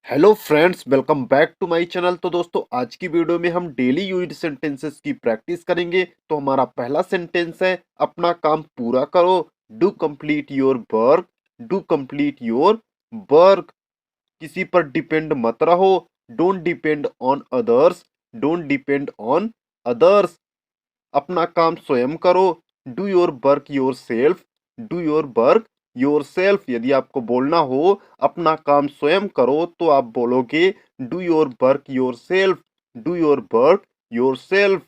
Hello friends, welcome back to my channel. तो दोस्तों, आज की वीडियो में हम डेली यूज्ड सेंटेंसेस की प्रैक्टिस करेंगे। तो हमारा पहला सेंटेंस है, अपना काम पूरा करो। Do complete your work. Do complete your work. किसी पर डिपेंड मत रहो। Don't depend on others. Don't depend on others. अपना काम स्वयं करो। Do your work your self. Do your work your self. यदि आपको बोलना हो अपना काम स्वयं करो तो आप बोलोगे do your work your self. Do your work yourself.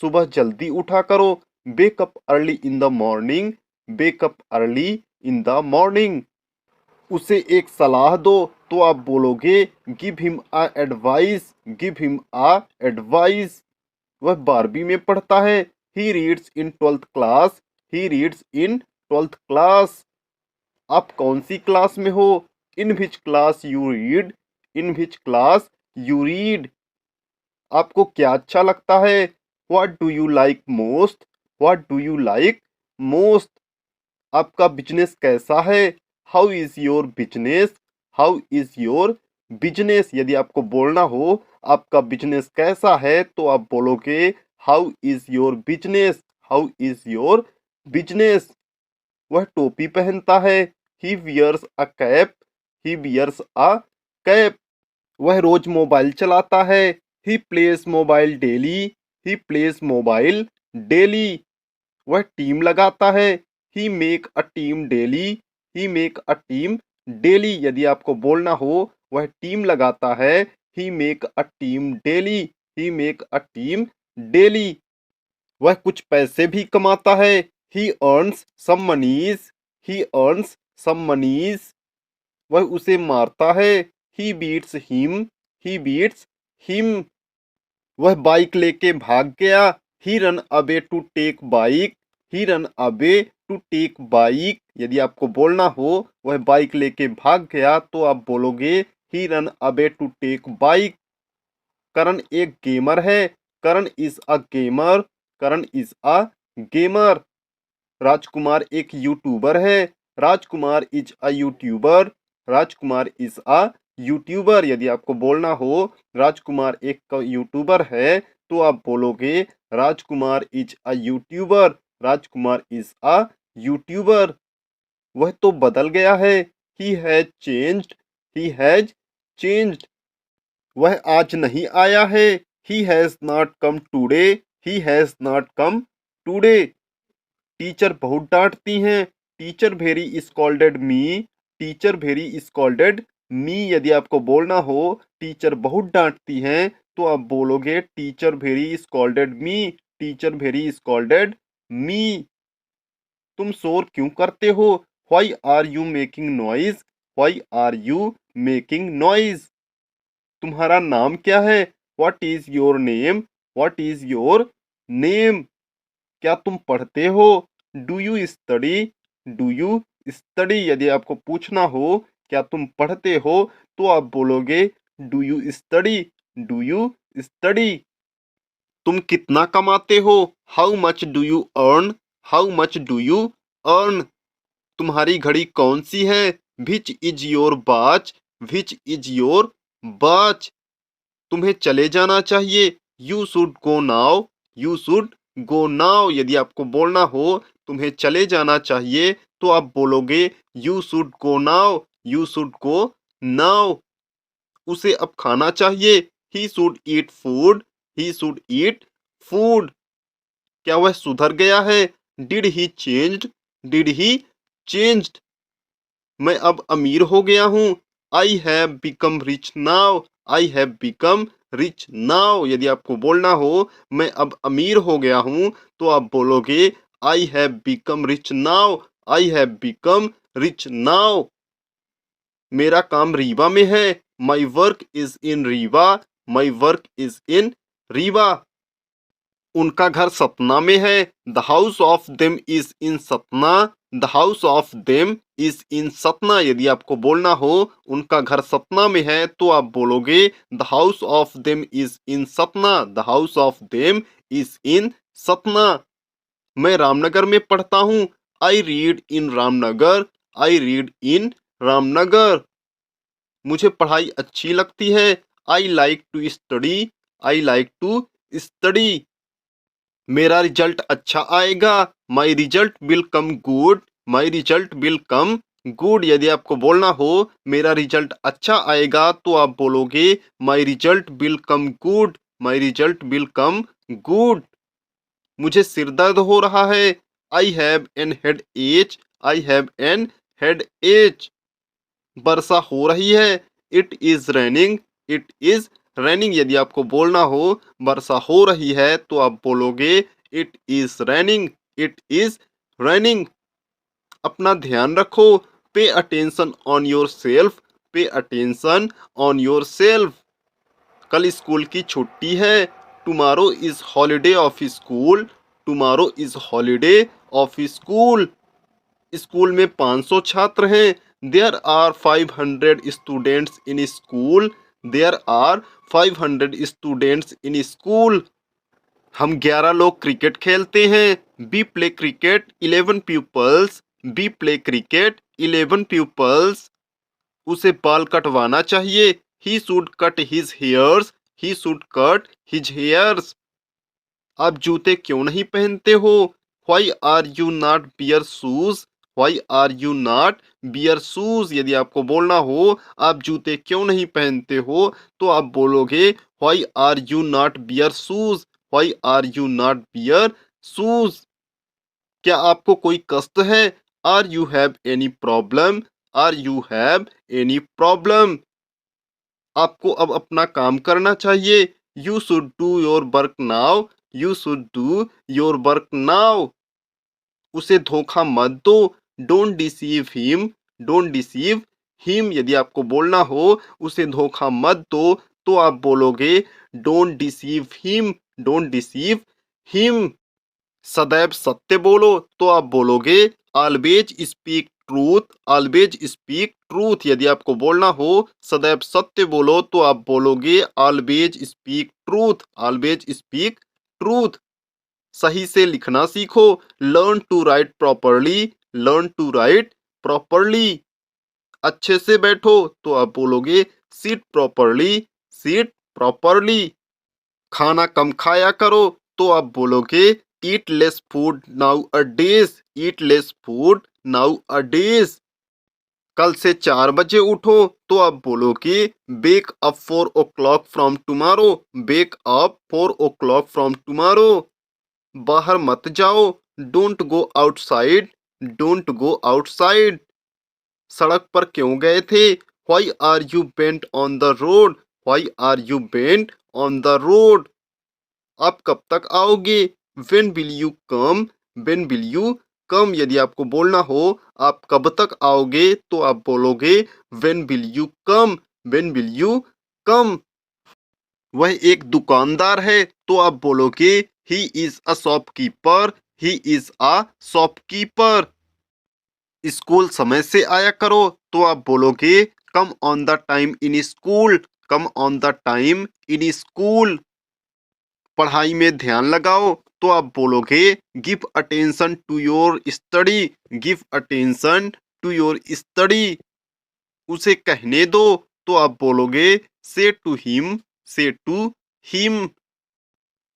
सुबह जल्दी उठा करो। Wake up early in the morning. Wake up early in the morning. उसे एक सलाह दो तो आप बोलोगे give him a advice. Give him a advice. वह 12वीं में पढ़ता है। He reads in 12th class. He reads in 12th class. आप कौन सी क्लास में हो? In which class you read. In which class you read. आपको क्या अच्छा लगता है? What do you like most. What do you like most. आपका बिजनेस कैसा है? How is your business. How is your business. यदि आपको बोलना हो आपका बिजनेस कैसा है तो आप बोलोगे how is your business. How is your business. वह टोपी पहनता है। He wears a cap. He wears a cap. वह रोज मोबाइल चलाता है। He plays mobile daily. He plays mobile daily. वह टीम लगाता है। He make a team daily. He make a team daily. यदि आपको बोलना हो वह टीम लगाता है। He make a team daily. He make a team daily. वह कुछ पैसे भी कमाता है। He earns some moneys. He earns some moneys. वह उसे मारता है। He beats him. He beats him. वह बाइक लेके भाग गया। He run away to take bike. He run away to take bike. यदि आपको बोलना हो वह बाइक लेके भाग गया तो आप बोलोगे he run away to take bike. Karan एक गेमर है। Karan is a gamer. Karan is a gamer. Rajkumar एक यूट्यूबर है। Rajkumar is a YouTuber. Rajkumar is a YouTuber. यदि आपको बोलना हो राजकुमार एक यूट्यूबर है तो आप बोलोगे Rajkumar is a YouTuber. Rajkumar is a YouTuber. वह तो बदल गया है। He has changed. He has changed. वह आज नहीं आया है। He has not come today. He has not come today. Teacher बहुत डांटती हैं। Teacher very scolded me. Teacher very scolded me. यदि आपको बोलना हो टीचर बहुत डांटती हैं तो आप बोलोगे teacher very scolded me. Teacher very scolded me. तुम शोर क्यों करते हो? Why are you making noise. Why are you making noise. तुम्हारा नाम क्या है? What is your name. What is your name. क्या तुम पढ़ते हो? Do you study. Do you study. यदि आपको पूछना हो क्या तुम पढ़ते हो तो आप बोलोगे do you study. Do you study. तुम कितना कमाते हो? How much do you earn. How much do you earn. तुम्हारी घड़ी कौन सी है? Which is your watch. Which is your watch. तुम्हें चले जाना चाहिए। You should go now. You should go now. यदि आपको बोलना हो तुम्हें चले जाना चाहिए तो आप बोलोगे you should go now. You should go now. उसे अब खाना चाहिए। He should eat food. He should eat food. क्या वह सुधर गया है? Did he changed. Did he changed. मैं अब अमीर हो गया हूँ। I have become rich now. I have become rich now. यदि आपको बोलना हो मैं अब अमीर हो गया हूँ तो आप बोलोगे I have become rich now. I have become rich now. मेरा काम रीवा में है। My work is in Rewa. My work is in Rewa. उनका घर सतना में है। The house of them is in Satna. The house of them is in Satna. यदि आपको बोलना हो उनका घर सतना में है तो आप बोलोगे the house of them is in Satna. The house of them is in Satna. मैं रामनगर में पढ़ता हूँ। I read in Ramnagar. I read in Ramnagar. मुझे पढ़ाई अच्छी लगती है। I like to study. I like to study. मेरा रिजल्ट अच्छा आएगा। My result will come good. My result will come good. यदि आपको बोलना हो मेरा रिजल्ट अच्छा आएगा तो आप बोलोगे my result will come good. My result will come good. मुझे सिर दर्द हो रहा है। I have an headache. I have an headache. वर्षा हो रही है। It is raining. It is raining. यदि आपको बोलना हो वर्षा हो रही है तो आप बोलोगे it is raining. It is raining. अपना ध्यान रखो। Pay attention on your self. Pay attention on your self. कल स्कूल की छुट्टी है। Tomorrow is holiday of school. Tomorrow is holiday of school. School में 500 छात्र हैं। There are 500 students in school. There are 500 students in school. हम 11 लोग cricket खेलते हैं। We play cricket 11 peoples. We play cricket 11 peoples. उसे बाल कटवाना चाहिए। He should cut his hairs. He should cut his hairs. आप जूते क्यों नहीं पहनते हो? Why are you not wear shoes? Why are you not wear shoes? यदि आपको बोलना हो आप जूते क्यों नहीं पहनते हो तो आप बोलोगे why are you not wear shoes? Why are you not wear shoes? क्या आपको कोई कष्ट है? Are you have any problem? Are you have any problem? आपको अब अपना काम करना चाहिए। You should do your work now. You should do your work now. उसे धोखा मत दो। Don't deceive him. Don't deceive him. यदि आपको बोलना हो उसे धोखा मत दो तो आप बोलोगे don't deceive him. Don't deceive him. सदैव सत्य बोलो तो आप बोलोगे always speak truth. Always speak truth. यदि आपको बोलना हो सदैव सत्य बोलो तो आप बोलोगे always speak truth. Always speak truth. सही से लिखना सीखो। Learn to write properly. Learn to write properly. अच्छे से बैठो तो आप बोलोगे सीट प्रॉपरली। Seat properly. खाना कम खाया करो तो आप बोलोगे eat less food nowadays. Eat less food nowadays. कल से 4 बजे उठो तो आप बोलोगे wake up 4 o'clock from tomorrow. Wake up 4 o'clock from tomorrow. बाहर मत जाओ। Don't go outside. Don't go outside. सड़क पर क्यों गए थे? Why are you went on the road? Why are you went on the road? आप कब तक आओगे? When will you come? When will you कम? यदि आपको बोलना हो आप कब तक आओगे तो आप बोलोगे when will you come? When will you come? वह एक दुकानदार है तो आप बोलोगे he is a shopkeeper. He is a shopkeeper. School समय से आया करो तो आप बोलोगे come on the time in school. Come on the time in school. पढ़ाई में ध्यान लगाओ तो आप बोलोगे give attention to your study. Give attention to your study. उसे कहने दो तो आप बोलोगे से टू हिम। से टू हिम।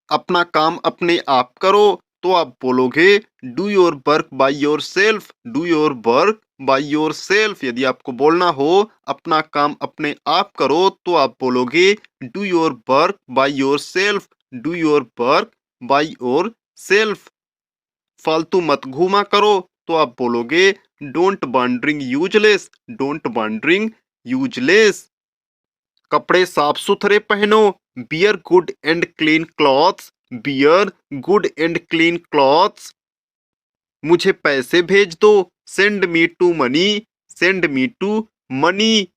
अपना काम अपने आप करो तो आप बोलोगे do your work by your self. Do your work by your self. यदि आपको बोलना हो अपना काम अपने आप करो तो आप बोलोगे do your work by your self. Do your work by your self. फालतू मत घूमा करो तो आप बोलोगे don't wandering useless. Don't wandering useless. कपड़े साफ सुथरे पहनो। Wear good and clean clothes. Wear good and clean clothes. मुझे पैसे भेज दो। Send me to money. Send me to money.